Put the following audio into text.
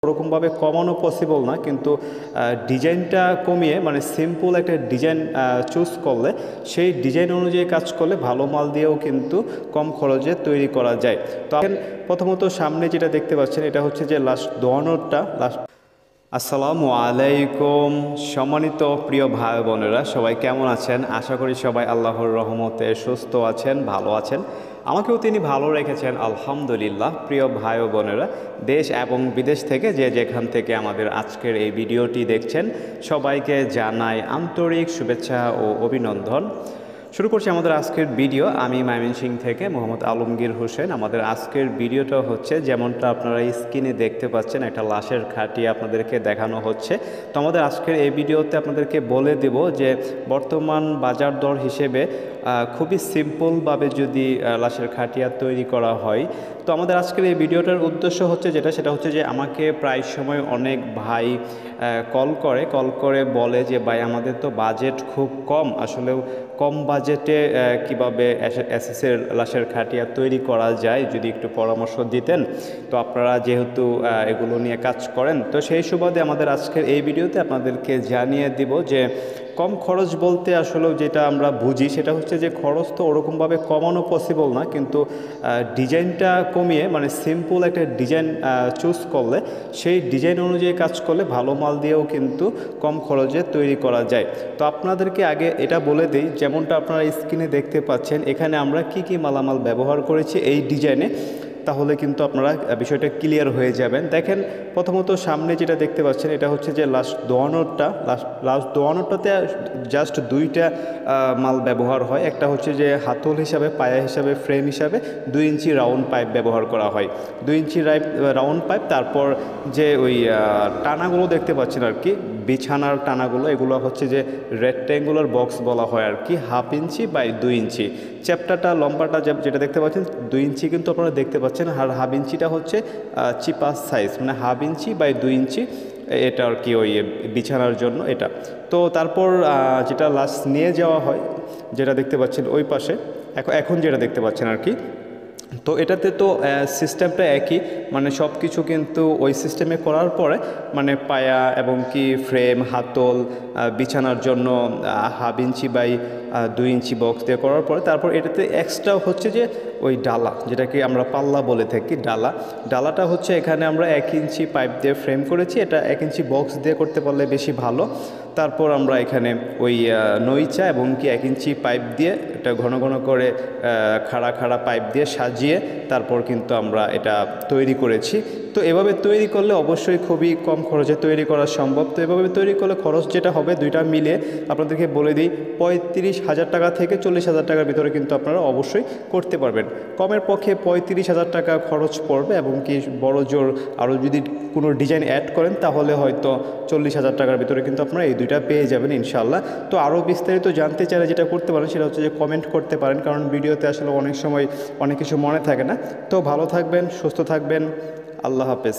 ওরকমভাবে কমানো পসিবল না, কিন্তু ডিজাইনটা কমিয়ে মানে সিম্পল একটা ডিজাইন চুজ করলে সেই ডিজাইন অনুযায়ী কাজ করলে ভালো মাল দিয়েও কিন্তু কম খরচে তৈরি করা যায়। তো প্রথমত সামনে যেটা দেখতে পাচ্ছেন এটা হচ্ছে যে লাস্ট দোয়ানোরটা। আসসালামু আলাইকুম সম্মানিত প্রিয় ভাই বোনেরা, সবাই কেমন আছেন? আশা করি সবাই আল্লাহর রহমতে সুস্থ আছেন, ভালো আছেন। আমাকেও তিনি ভালো রেখেছেন আলহামদুলিল্লাহ। প্রিয় ভাই ও বোনেরা, দেশ এবং বিদেশ থেকে যে যেখান থেকে আমাদের আজকের এই ভিডিওটি দেখছেন, সবাইকে জানাই আন্তরিক শুভেচ্ছা ও অভিনন্দন। শুরু করছি আমাদের আজকের ভিডিও। আমি ময়মনসিংহ থেকে মোহাম্মদ আলমগীর হোসেন। আমাদের আজকের ভিডিওটা হচ্ছে যেমনটা আপনারা স্ক্রিনে দেখতে পাচ্ছেন, একটা লাশের খাটিয়া আপনাদেরকে দেখানো হচ্ছে। তো আমাদের আজকের এই ভিডিওতে আপনাদেরকে বলে দেব যে বর্তমান বাজার দর হিসেবে খুবই সিম্পলভাবে যদি লাশের খাটিয়া তৈরি করা হয়। তো আমাদের আজকের এই ভিডিওটার উদ্দেশ্য হচ্ছে সেটা হচ্ছে যে আমাকে প্রায় সময় অনেক ভাই কল করে বলে যে ভাই আমাদের তো বাজেট খুব কম, আসলেও কম বাজেটে কিভাবে এসএসের লাশের খাটিয়া তৈরি করা যায় যদি একটু পরামর্শ দিতেন। তো আপনারা যেহেতু এগুলো নিয়ে কাজ করেন, তো সেই সুবাদে আমাদের আজকের এই ভিডিওতে আপনাদেরকে জানিয়ে দিব যে কম খরচ বলতে আসলেও যেটা আমরা বুঝি সেটা হচ্ছে যে খরচ তো ওরকমভাবে কমানো পসিবল না, কিন্তু ডিজাইনটা কমিয়ে মানে সিম্পল একটা ডিজাইন চুজ করলে সেই ডিজাইন অনুযায়ী কাজ করলে ভালো মাল দিয়েও কিন্তু কম খরচে তৈরি করা যায়। তো আপনাদেরকে আগে এটা বলে দিই, যেমনটা আপনারা স্ক্রিনে দেখতে পাচ্ছেন এখানে আমরা কি মালামাল ব্যবহার করেছি এই ডিজাইনে, তাহলে কিন্তু আপনারা বিষয়টা ক্লিয়ার হয়ে যাবেন। দেখেন প্রথমত সামনে যেটা দেখতে পাচ্ছেন এটা হচ্ছে যে লাস্ট দোয়ানোরটাতে জাস্ট দুইটা মাল ব্যবহার হয়। একটা হচ্ছে যে হাতল হিসাবে, পায়া হিসাবে, ফ্রেম হিসাবে 2 ইঞ্চি রাউন্ড পাইপ ব্যবহার করা হয়। 2 ইঞ্চি রাউন্ড পাইপ, তারপর যে ওই টানাগুলো দেখতে পাচ্ছেন আর কি, বিছানার টানাগুলো, এগুলো হচ্ছে যে রেক্ট্যাঙ্গুলার বক্স বলা হয় আর কি, 1/2 ইঞ্চি বাই 2 ইঞ্চি। চ্যাপ্টারটা লম্বাটা যেটা দেখতে পাচ্ছেন 2 ইঞ্চি কিন্তু আপনারা দেখতে পাচ্ছেন, আর 1/2 ইঞ্চিটা হচ্ছে চিপা সাইজ, মানে 1/2 ইঞ্চি বাই 2 ইঞ্চি, এটা আর কি ওই বিছানার জন্য এটা। তো তারপর যেটা লাস্ট নিয়ে যাওয়া হয় যেটা দেখতে পাচ্ছেন ওই পাশে, এখন যেটা দেখতে পাচ্ছেন আর কি, তো এটাতে তো সিস্টেমটা একই, মানে সব কিছু কিন্তু ওই সিস্টেমে করার পরে মানে পায়া এবং কি ফ্রেম, হাতল, বিছানার জন্য 1/2 ইঞ্চি বাই 2 ইঞ্চি বক্স দিয়ে করার পরে তারপর এটাতে এক্সট্রা হচ্ছে যে ওই ডালা, যেটাকে আমরা পাল্লা বলে থাকি, ডালাটা হচ্ছে এখানে আমরা 1 ইঞ্চি পাইপ দিয়ে ফ্রেম করেছি, এটা 1 ইঞ্চি বক্স দিয়ে করতে পারলে বেশি ভালো। তারপর আমরা এখানে ওই নইচা এবং কি 1 ইঞ্চি পাইপ দিয়ে এটা ঘন করে খাড়া পাইপ দিয়ে সাজিয়ে তারপর কিন্তু আমরা এটা তৈরি করেছি। তো এভাবে তৈরি করলে অবশ্যই খুবই কম খরচে তৈরি করা সম্ভব। তো এভাবে তৈরি করলে খরচ যেটা হবে দুইটা মিলে আপনাদেরকে বলে দিই 35,000 টাকা থেকে 40,000 টাকার ভিতরে কিন্তু আপনারা অবশ্যই করতে পারবেন। কমের পক্ষে 35,000 টাকা খরচ পড়বে, এবং কি বড় জোর আরও যদি কোনো ডিজাইন অ্যাড করেন তাহলে হয়তো 40,000 টাকার ভিতরে কিন্তু আপনারা এই দুইটা পেয়ে যাবেন ইনশাল্লাহ। তো আরও বিস্তারিত জানতে চাইলে যেটা করতে পারেন সেটা হচ্ছে যে কমেন্ট করতে পারেন, কারণ ভিডিওতে আসলে অনেক সময় অনেক কিছু মনে থাকে না। তো ভালো থাকবেন, সুস্থ থাকবেন, আল্লাহ হাফেজ।